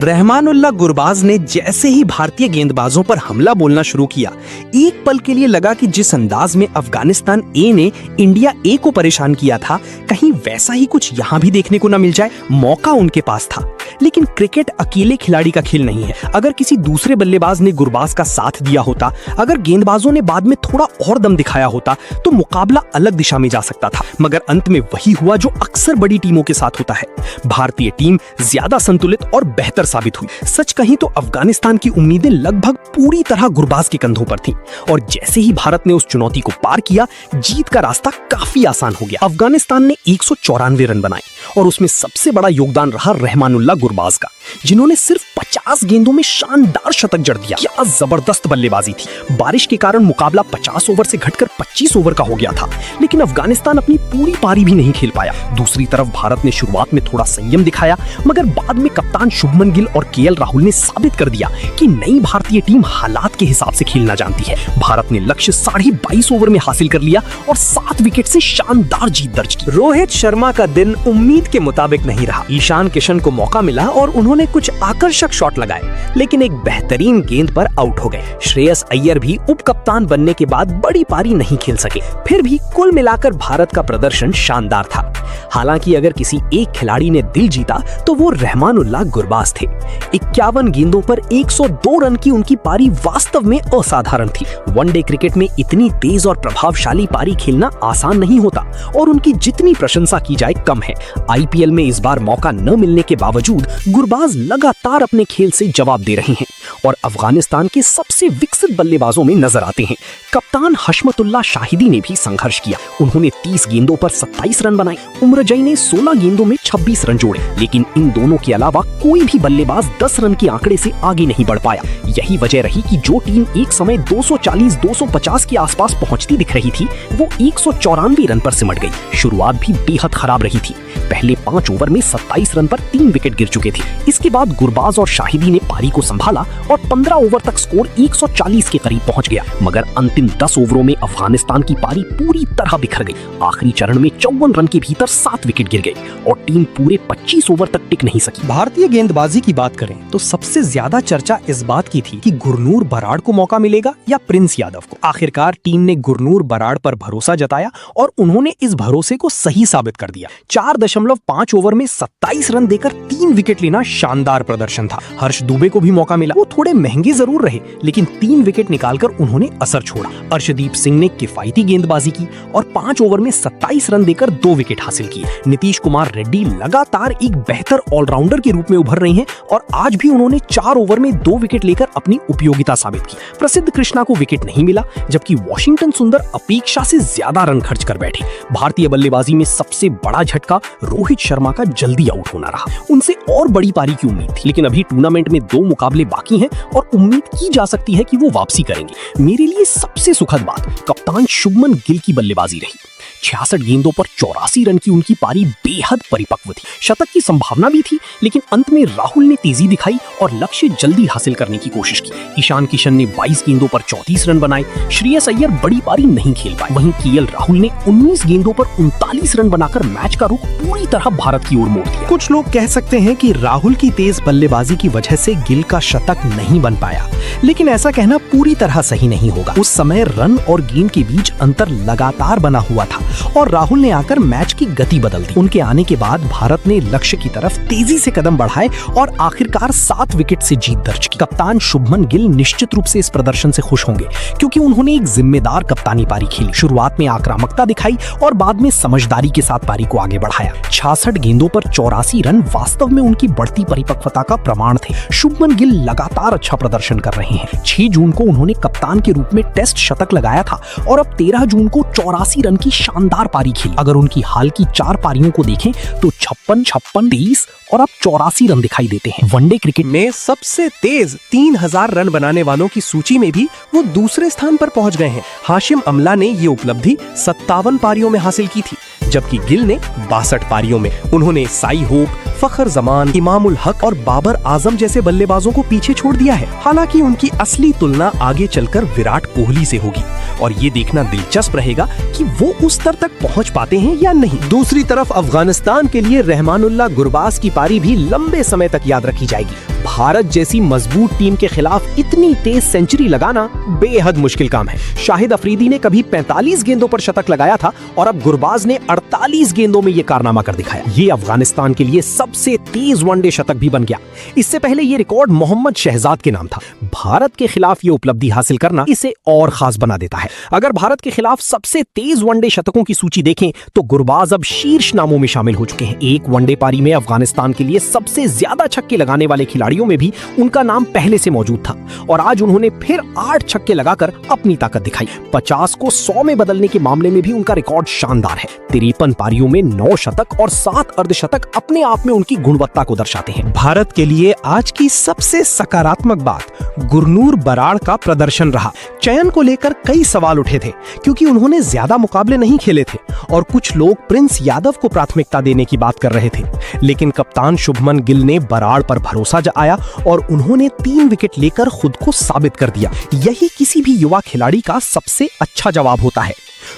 रहमानुल्लाह गुरबाज ने जैसे ही भारतीय गेंदबाजों पर हमला बोलना शुरू किया, एक पल के लिए लगा कि जिस अंदाज में अफगानिस्तान ए ने इंडिया ए को परेशान किया था, कहीं वैसा ही कुछ यहाँ भी देखने को न मिल जाए। मौका उनके पास था, लेकिन क्रिकेट अकेले खिलाड़ी का खेल नहीं है। अगर किसी दूसरे बल्लेबाज ने गुरबाज का साथ दिया होता, अगर गेंदबाजों ने बाद में थोड़ा और दम दिखाया होता, तो मुकाबला अलग दिशा में जा सकता था। मगर अंत में वही हुआ जो अक्सर बड़ी टीमों के साथ होता है। भारतीय टीम ज्यादा संतुलित और बेहतर साबित हुई। सच कहीं तो अफगानिस्तान की उम्मीदें लगभग पूरी तरह गुरबाज के कंधों पर थीं, और जैसे ही भारत ने उस चुनौती को पार किया, जीत का रास्ता काफी आसान हो गया। अफगानिस्तान ने 194 रन बनाए, और उसमें सबसे बड़ा योगदान रहा रहमानुल्लाह गुरबाज का, जिन्होंने सिर्फ 50 गेंदों में शानदार शतक जड़ दिया। क्या जबरदस्त बल्लेबाजी थी। बारिश के कारण मुकाबला 50 ओवर से घटकर 25 ओवर का हो गया था, लेकिन अफगानिस्तान अपनी पूरी पारी भी नहीं खेल पाया। दूसरी तरफ भारत ने शुरुआत में थोड़ा संयम दिखाया, मगर बाद में कप्तान शुभमन गिल और केएल राहुल ने साबित कर दिया कि नई भारतीय टीम हालात के हिसाब से खेलना जानती है। भारत ने लक्ष्य 22.5 ओवर में हासिल कर लिया और 7 विकेट से शानदार जीत दर्ज की। रोहित शर्मा का दिन उम्मीद के मुताबिक नहीं रहा। ईशान किशन को मौका मिला और उन्होंने कुछ आकर्षक शॉट लगाए, लेकिन एक बेहतरीन गेंद पर आउट हो गए। श्रेयस अय्यर भी उप कप्तान बनने के बाद बड़ी पारी नहीं खेल सके। फिर भी कुल मिलाकर भारत का प्रदर्शन शानदार था। हालांकि अगर किसी एक खिलाड़ी ने दिल जीता तो वो रहमानुल्लाह गुरबाज थे। 51 गेंदों पर 102 रन की उनकी पारी वास्तव में असाधारण थी। वनडे क्रिकेट में इतनी तेज और प्रभावशाली पारी खेलना आसान नहीं होता, और उनकी जितनी प्रशंसा की जाए कम है। आईपीएल में इस बार मौका न मिलने के बावजूद गुरबाज लगातार अपने खेल से जवाब दे रहे हैं और अफगानिस्तान के सबसे विकसित बल्लेबाजों में नजर आते हैं। कप्तान हशमतुल्लाह शाहिदी ने भी संघर्ष किया। उन्होंने 30 गेंदों पर 27 रन बनाए। उमरजई ने 16 गेंदों में 26 रन जोड़े, लेकिन इन दोनों के अलावा कोई भी बल्लेबाज 10 रन के आंकड़े से आगे नहीं बढ़ पाया। यही वजह रही कि जो टीम एक समय 240-250 के आसपास पहुंचती दिख रही थी, वो 194 रन पर सिमट गई। शुरुआत भी बेहद खराब रही थी। पहले 5 ओवर में 27 रन पर 3 विकेट गिर चुके थे। इसके बाद गुरबाज और शाहिदी ने पारी को संभाला और 15 ओवर तक स्कोर 140 के करीब पहुंच गया। मगर अंतिम 10 ओवरों में अफगानिस्तान की पारी पूरी तरह बिखर गई। आखिरी चरण में 54 रन के भीतर 7 विकेट गिर गए और टीम पूरे 25 ओवर तक टिक नहीं सकी। भारतीय गेंदबाजी की बात करें तो सबसे ज्यादा चर्चा इस बात की थी कि गुरनूर बराड़ को मौका मिलेगा या प्रिंस यादव को। आखिरकार टीम ने गुरनूर बराड़ पर भरोसा जताया और उन्होंने इस भरोसे को सही साबित कर दिया। 4.5 ओवर में 27 रन देकर 3 विकेट लेना शानदार प्रदर्शन था। हर्ष दुबे को भी मौका मिला। वो थोड़े महंगे जरूर रहे, लेकिन 3 विकेट निकालकर उन्होंने असर छोड़ा। अर्शदीप सिंह ने किफायती गेंदबाजी की और 5 ओवर में 27 रन देकर 2 विकेट हासिल किए। नीतीश कुमार रेड्डी लगातार एक बेहतर ऑलराउंडर के रूप में उभर रहे हैं और आज भी उन्होंने 4 ओवर में 2 विकेट लेकर अपनी उपयोगिता साबित की। प्रसिद्ध कृष्णा को विकेट नहीं मिला, जबकि वॉशिंगटन सुंदर अपेक्षा से ज्यादा रन खर्च कर बैठे। भारतीय बल्लेबाजी में सबसे बड़ा झटका रोहित शर्मा का जल्दी आउट होना रहा। उनसे और बड़ी पारी की उम्मीद थी, लेकिन अभी टूर्नामेंट में 2 मुकाबले बाकी हैं और उम्मीद की जा सकती है कि वो वापसी करेंगे। मेरे लिए सबसे सुखद बात कप्तान शुभमन गिल की बल्लेबाजी रही। 66 गेंदों पर 84 रन की उनकी पारी बेहद परिपक्व थी। शतक की संभावना भी थी, लेकिन अंत में राहुल ने तेजी दिखाई और लक्ष्य जल्दी हासिल करने की कोशिश की। ईशान किशन ने 22 गेंदों पर 34 रन बनाए। श्रेयस अय्यर बड़ी पारी नहीं खेल पाए। वहीं केएल राहुल ने 19 गेंदों पर 39 रन बनाकर मैच का रुख पूरी तरह भारत की ओर मोड़ दिया। कुछ लोग कह सकते हैं कि राहुल की तेज बल्लेबाजी की वजह से गिल का शतक नहीं बन पाया, लेकिन ऐसा कहना पूरी तरह सही नहीं होगा। उस समय रन और गेंद के बीच अंतर लगातार बना हुआ था और राहुल ने आकर मैच की गति बदल दी। उनके आने के बाद भारत ने लक्ष्य की तरफ तेजी से कदम बढ़ाए और आखिरकार 7 विकेट से जीत दर्ज की। कप्तान शुभमन गिल निश्चित रूप से इस प्रदर्शन से खुश होंगे, क्योंकि उन्होंने एक जिम्मेदार कप्तानी पारी खेली। शुरुआत में आक्रामकता दिखाई और बाद में समझदारी के साथ पारी को आगे बढ़ाया। 66 गेंदों पर 84 रन वास्तव में उनकी बढ़ती परिपक्वता का प्रमाण थे। शुभमन गिल लगातार अच्छा प्रदर्शन कर रहे हैं। 6 जून को उन्होंने कप्तान के रूप में टेस्ट शतक लगाया था और अब 13 जून को 84 रन की शानदार पारी खेली। अगर उनकी हाल की 4 पारियों को देखें तो 56, 23 और अब 84 रन दिखाई देते हैं। वनडे क्रिकेट में सबसे तेज 3000 रन बनाने वालों की सूची में भी वो दूसरे स्थान पर पहुंच गए हैं। हाशिम अमला ने ये उपलब्धि 57 पारियों में हासिल की थी, जबकि गिल ने 62 पारियों में। उन्होंने साई होप, फखर जमान, इमामुल हक और बाबर आजम जैसे बल्लेबाजों को पीछे छोड़ दिया है। हालांकि उनकी असली तुलना आगे चलकर विराट कोहली से होगी और ये देखना दिलचस्प रहेगा कि वो उस स्तर तक पहुंच पाते हैं या नहीं। दूसरी तरफ अफगानिस्तान के लिए रहमानुल्लाह गुरबाज की पारी भी लंबे समय तक याद रखी जाएगी। भारत जैसी मजबूत टीम के खिलाफ इतनी तेज सेंचुरी लगाना बेहद मुश्किल काम है। शाहिद अफरीदी ने कभी 45 गेंदों पर शतक लगाया था और अब गुरबाज ने 48 गेंदों में यह कारनामा कर दिखाया। ये अफगानिस्तान के लिए सबसे तेज वनडे शतक भी बन गया। इससे पहले ये रिकॉर्ड मोहम्मद शहजाद के नाम था। भारत के खिलाफ ये उपलब्धि हासिल करना इसे और खास बना देता है। अगर भारत के खिलाफ सबसे तेज वनडे शतकों की सूची देखें तो गुरबाज अब शीर्ष नामों में शामिल हो चुके हैं। एक वनडे पारी में अफगानिस्तान के लिए सबसे ज्यादा छक्के लगाने वाले खिलाड़ियों में भी उनका नाम पहले से मौजूद था और आज उन्होंने फिर 8 छक्के लगाकर अपनी ताकत दिखाई। 50 को 100 में बदलने के मामले में भी उनका रिकॉर्ड शानदार है। 53 पारियों में 9 शतक और 7 अर्धशतक अपने आप में उनकी गुणवत्ता को दर्शाते हैं। भारत के लिए आज की सबसे सकारात्मक बात गुरनूर बराड़ का प्रदर्शन रहा। चयन को लेकर कई सवाल उठे थे क्योंकि उन्होंने ज्यादा मुकाबले नहीं खेले थे और कुछ लोग प्रिंस यादव को प्राथमिकता देने की बात कर रहे थे, लेकिन कप्तान शुभमन गिल ने बराड़ पर भरोसा जताया और उन्होंने 3 विकेट लेकर खुद को साबित कर दिया। यही किसी भी युवा खिलाड़ी का सबसे अच्छा जवाब होता है।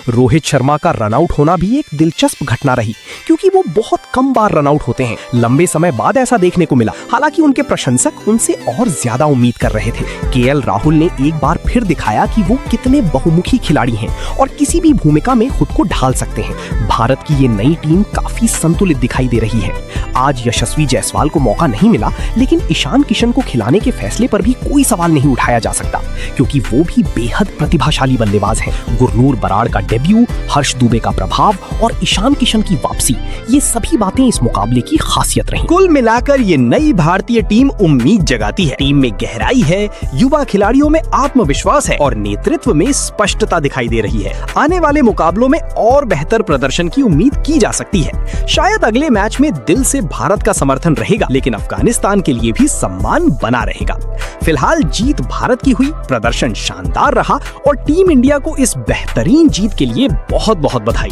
रोहित शर्मा का रनआउट होना भी एक दिलचस्प घटना रही क्योंकि वो बहुत कम बार रनआउट होते हैं। लंबे समय बाद ऐसा देखने को मिला। हालांकि उनके प्रशंसक उनसे और ज्यादा उम्मीद कर रहे थे। केएल राहुल ने एक बार फिर दिखाया कि वो कितने बहुमुखी खिलाड़ी हैं और किसी भी भूमिका में खुद को ढाल सकते हैं। भारत की ये नई टीम काफी संतुलित दिखाई दे रही है। आज यशस्वी जायसवाल को मौका नहीं मिला, लेकिन ईशान किशन को खिलाने के फैसले पर भी कोई सवाल नहीं उठाया जा सकता क्योंकि वो भी बेहद प्रतिभाशाली बल्लेबाज हैं। गुरनूर बराड़ का डेब्यू, हर्ष दुबे का प्रभाव और ईशान किशन की वापसी, ये सभी बातें इस मुकाबले की खासियत रही। कुल मिलाकर ये नई भारतीय टीम उम्मीद जगाती है। टीम में गहराई है, युवा खिलाड़ियों में आत्मविश्वास है और नेतृत्व में स्पष्टता दिखाई दे रही है। आने वाले मुकाबलों में और बेहतर प्रदर्शन की उम्मीद की जा सकती है। शायद अगले मैच में दिल से भारत का समर्थन रहेगा, लेकिन अफगानिस्तान के लिए भी सम्मान बना रहेगा। फिलहाल जीत भारत की हुई, प्रदर्शन शानदार रहा और टीम इंडिया को इस बेहतरीन जीत के लिए बहुत बहुत बधाई।